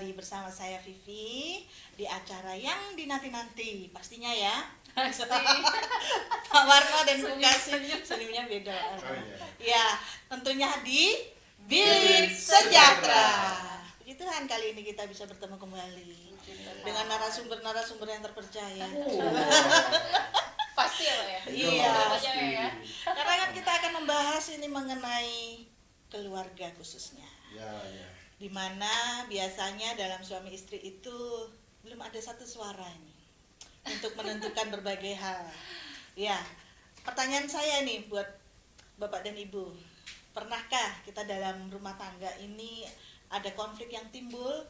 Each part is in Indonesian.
kembali bersama saya Vivi di acara yang dinanti-nanti pastinya ya. Pak Warno dan Bu Kasih senyumnya beda. Ya, tentunya di Bilik Sejahtera. Puji Tuhan kali ini kita bisa bertemu kembali dengan narasumber-narasumber yang terpercaya. Pasti ya Pak ya? Iya. Ya. Karena kan kita akan membahas ini mengenai keluarga khususnya. Ya. Dimana biasanya dalam suami istri itu belum ada satu suara ini untuk menentukan berbagai hal. Ya, pertanyaan saya nih buat Bapak dan Ibu, pernahkah kita dalam rumah tangga ini ada konflik yang timbul,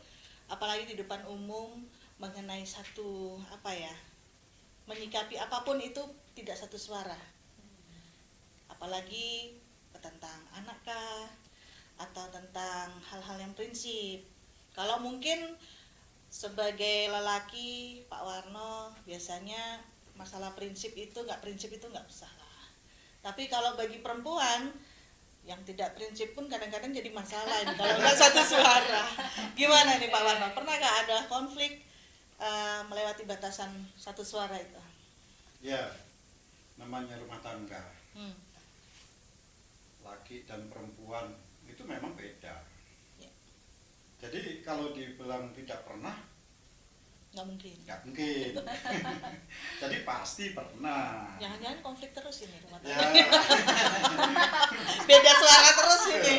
apalagi di depan umum mengenai satu menyikapi apapun itu tidak satu suara, apalagi tentang anak kah atau tentang hal-hal yang prinsip. Kalau mungkin sebagai lelaki Pak Warno biasanya masalah prinsip itu nggak masalah. Tapi kalau bagi perempuan yang tidak prinsip pun kadang-kadang jadi masalah ini kalau nggak satu suara. Gimana nih Pak Warno? Pernahkah ada konflik melewati batasan satu suara itu? Ya, namanya rumah tangga. Laki dan perempuan itu memang beda. Ya. Jadi kalau dibilang tidak pernah, Nggak mungkin. Jadi pasti pernah. Jangan-jangan konflik terus ini rumah Ya, tangga. Beda suara terus ini.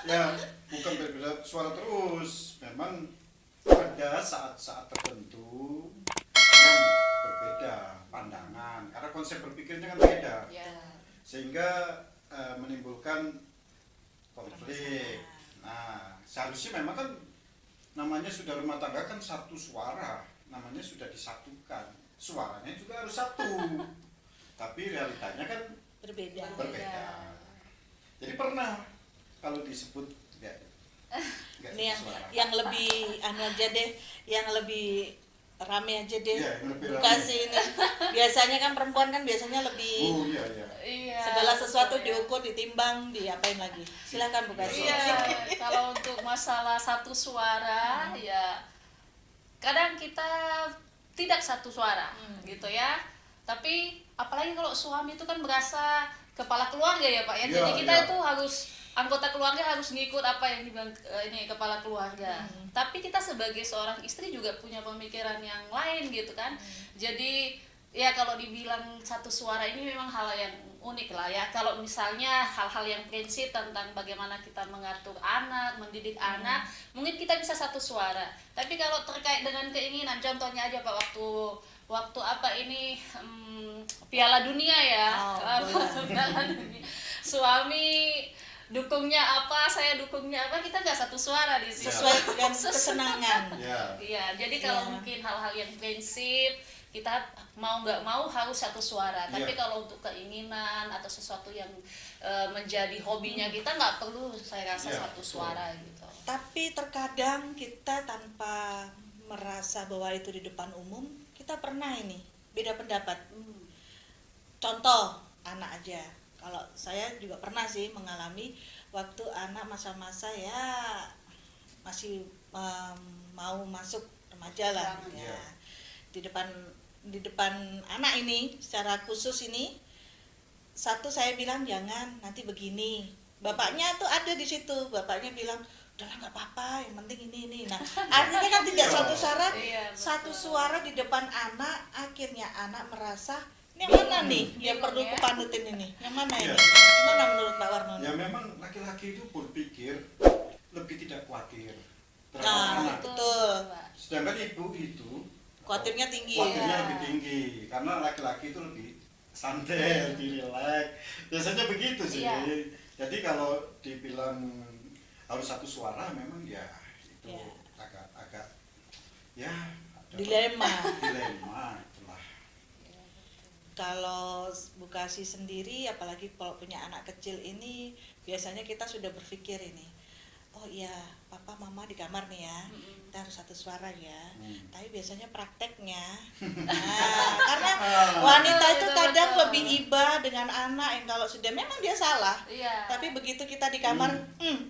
ya bukan berbeda suara terus. Memang ada saat-saat tertentu yang berbeda pandangan. Karena konsep berpikirnya kan beda. Ya. Sehingga menimbulkan konflik. Nah, seharusnya memang kan namanya sudah rumah tangga kan satu suara, namanya sudah disatukan, suaranya juga harus satu, tapi realitanya kan Berbeda. Jadi pernah kalau disebut nggak Ini satu suara. yang lebih aja deh, yang lebih rame aja deh. Iya, yang lebih rame. Kasih ini. Biasanya kan perempuan kan biasanya lebih Oh iya. Iya. segala sesuatu betul ya. diukur, ditimbang, diapain lagi. Silakan Bu Kasih. Iya, kalau untuk masalah satu suara ya kadang kita tidak satu suara gitu ya. Tapi apalagi kalau suami itu kan berasa kepala keluarga ya Pak ya. Iya, Jadi kita iya. itu harus anggota keluarga harus ngikut apa yang dibilang ini kepala keluarga. Tapi kita sebagai seorang istri juga punya pemikiran yang lain gitu kan. Jadi ya kalau dibilang satu suara ini memang hal yang unik lah ya. Kalau misalnya hal-hal yang prinsip tentang bagaimana kita mengatur anak, mendidik anak, mungkin kita bisa satu suara. Tapi kalau terkait dengan keinginan, contohnya aja Pak, waktu apa ini Piala Dunia ya. Piala Dunia. Suami dukungnya apa, saya dukungnya apa, kita nggak satu suara di situ. Sesuai dengan kesenangan. Iya, jadi kalau mungkin hal-hal yang prinsip kita mau nggak mau harus satu suara. Tapi kalau untuk keinginan atau sesuatu yang menjadi hobinya kita nggak perlu, saya rasa satu suara gitu. Tapi terkadang kita tanpa merasa bahwa itu di depan umum, kita pernah ini beda pendapat. Contoh anak aja. Kalau saya juga pernah sih mengalami waktu anak masa-masa ya masih mau masuk remaja lah ya. Di depan anak ini secara khusus ini satu saya bilang jangan, nanti begini. Bapaknya tuh ada di situ. Bapaknya bilang udahlah nggak apa-apa, yang penting ini. Nah, artinya kan tidak satu suara, satu suara di depan anak. Akhirnya anak merasa ini yang mana nih yang perlu kupanutin ini? Yang mana ini? Gimana menurut Pak Warno? Ya memang laki-laki itu berpikir lebih tidak khawatir terhadap Nah, anak. betul. Sedangkan ibu itu Khawatirnya tinggi. khawatirnya lebih tinggi karena laki-laki itu lebih santai, lebih rileks. Biasanya begitu sih. Iya. Jadi kalau dibilang harus satu suara memang ya itu agak ya ada Dilema. itulah. Kalau Bu Kasih sendiri, apalagi kalau punya anak kecil ini, biasanya kita sudah berpikir ini, oh iya, papa mama di kamar nih ya, kita harus satu suara ya. Tapi biasanya prakteknya, karena Ah. wanita itu Betul, kadang betul. lebih iba dengan anak yang kalau sudah memang dia salah. Iya. Tapi begitu kita di kamar,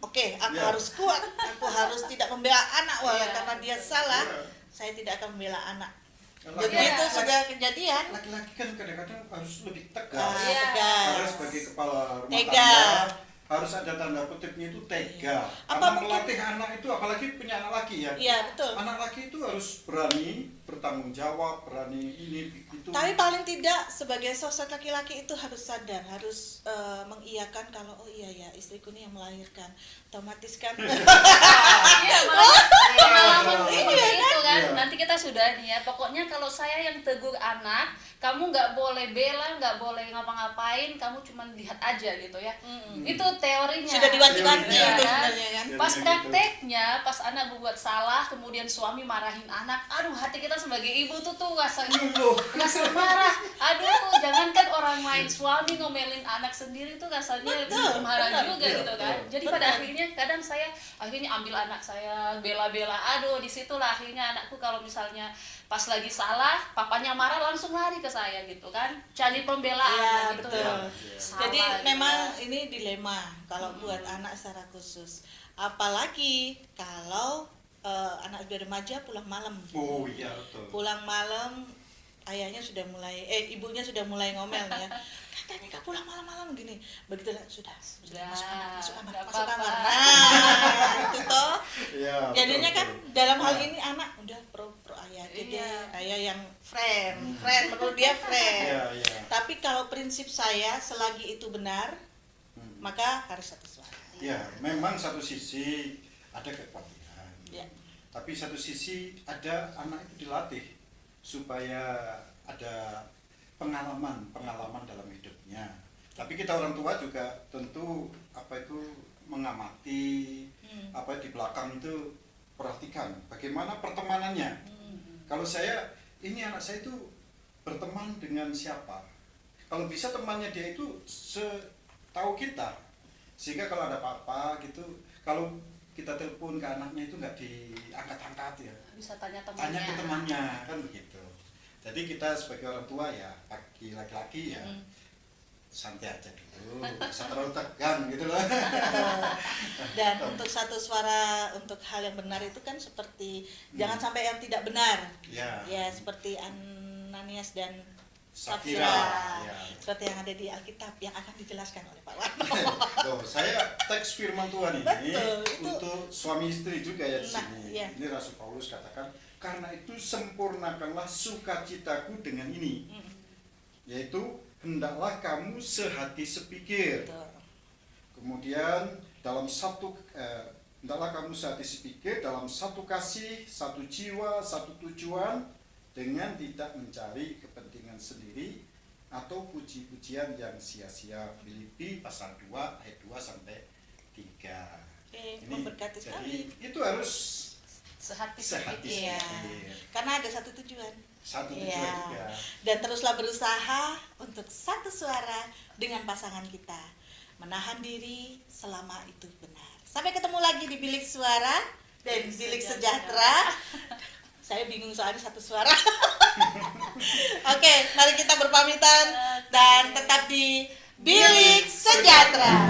oke, aku Iya. harus kuat, aku harus tidak membela anak, Iya. karena dia salah, Iya. saya tidak akan membela anak. Laki- Begitu Iya. sudah kejadian, Laki-laki kan kadang-kadang harus lebih ah, tegas. Iya. tegas. Karena sebagai kepala rumah Tega. tangga harus ada tanda kutipnya itu tega. Apa Karena mungkin- melatih anak itu, apalagi punya anak laki ya. Iya betul. Anak laki itu harus berani bertanggung jawab, berani ini itu. Tapi paling tidak sebagai sosok laki-laki itu harus sadar, harus mengiyakan kalau oh iya ya istriku ini yang melahirkan, otomatis kan. Iya, makanya pengalaman seperti itu kan. Iya. Nanti kita sudah nih ya. Pokoknya kalau saya yang tegur anak, kamu nggak boleh bela, nggak boleh ngapa-ngapain, kamu cuma lihat aja gitu ya. Itu teorinya. Sudah diwanti-wanti Iya, itu kan? sebenarnya kan. Pas Gitu. prakteknya, pas anak berbuat salah, kemudian suami marahin anak, aduh hati kita sebagai ibu tuh rasanya rasa marah. Aduh, jangankan orang lain, suami ngomelin anak sendiri tuh rasanya Betul, marah benar. juga Iya, gitu kan. betul. Jadi pada akhirnya kadang saya akhirnya ambil anak saya bela-bela. Aduh, disitulah akhirnya anakku kalau misalnya pas lagi salah, papanya marah langsung lari ke saya gitu kan. Cari pembelaan Iya, dan gitu. betul. Salah Jadi gitu memang kan. ini dilema kalau buat anak secara khusus. Apalagi kalau anak sudah remaja pulang malam. Oh iya betul. Pulang malam ayahnya sudah mulai ibunya sudah mulai ngomel nih ya. Katanya kak pulang malam-malam gini. Begitu lah sudah masuk kamar, nggak masuk kamar. apa-apa. Nah, itu toh. Iya. Jadinya betul, kan betul. dalam hal Nah, ini anak udah pro ayah aja Iya. deh. Ayah yang friend menurut dia friend. Iya, iya. Tapi kalau prinsip saya selagi itu benar, maka harus satu suara. Ya, memang satu sisi ada kekhawatiran. Ya. Tapi satu sisi ada anak itu dilatih supaya ada pengalaman dalam hidupnya. Tapi kita orang tua juga tentu mengamati apa di belakang itu, perhatikan bagaimana pertemanannya. Kalau ini anak saya itu berteman dengan siapa? Kalau bisa temannya dia itu setahu kita, sehingga kalau ada apa-apa gitu, kalau kita telepon ke anaknya itu nggak diangkat-angkat ya, Bisa tanya tanya temannya. ke temannya kan begitu. Jadi kita sebagai orang tua ya, bagi laki-laki ya santai aja dulu, nggak usah terlalu tegang gitu loh. Dan untuk satu suara untuk hal yang benar itu kan seperti jangan sampai yang tidak benar. Ya. Ya seperti Ananias dan Safira, Safira. ya. Seperti yang ada di Alkitab yang akan dijelaskan oleh Pak Warno. Loh, saya teks firman Tuhan ini Betul, itu. untuk suami istri juga ya di Nah, sini. iya. Ini Rasul Paulus katakan, karena itu sempurnakanlah sukacitaku dengan ini, yaitu hendaklah kamu sehati sepikir. Betul. Kemudian hendaklah kamu sehati sepikir dalam satu kasih, satu jiwa, satu tujuan, dengan tidak mencari kepentingan sendiri atau puji-pujian yang sia-sia. Filipi pasal 2 ayat 2 sampai 3. Memberkati sekali. Jadi itu harus Sehati sehati Iya. sepikir. Karena ada satu tujuan. Satu tujuan Iya. juga. Dan teruslah berusaha untuk satu suara dengan pasangan kita. Menahan diri selama itu benar. Sampai ketemu lagi di Bilik Suara dan Bilik Sejahtera. Saya bingung soalnya satu suara. Oke, mari kita berpamitan dan tetap di Bilik Sejahtera.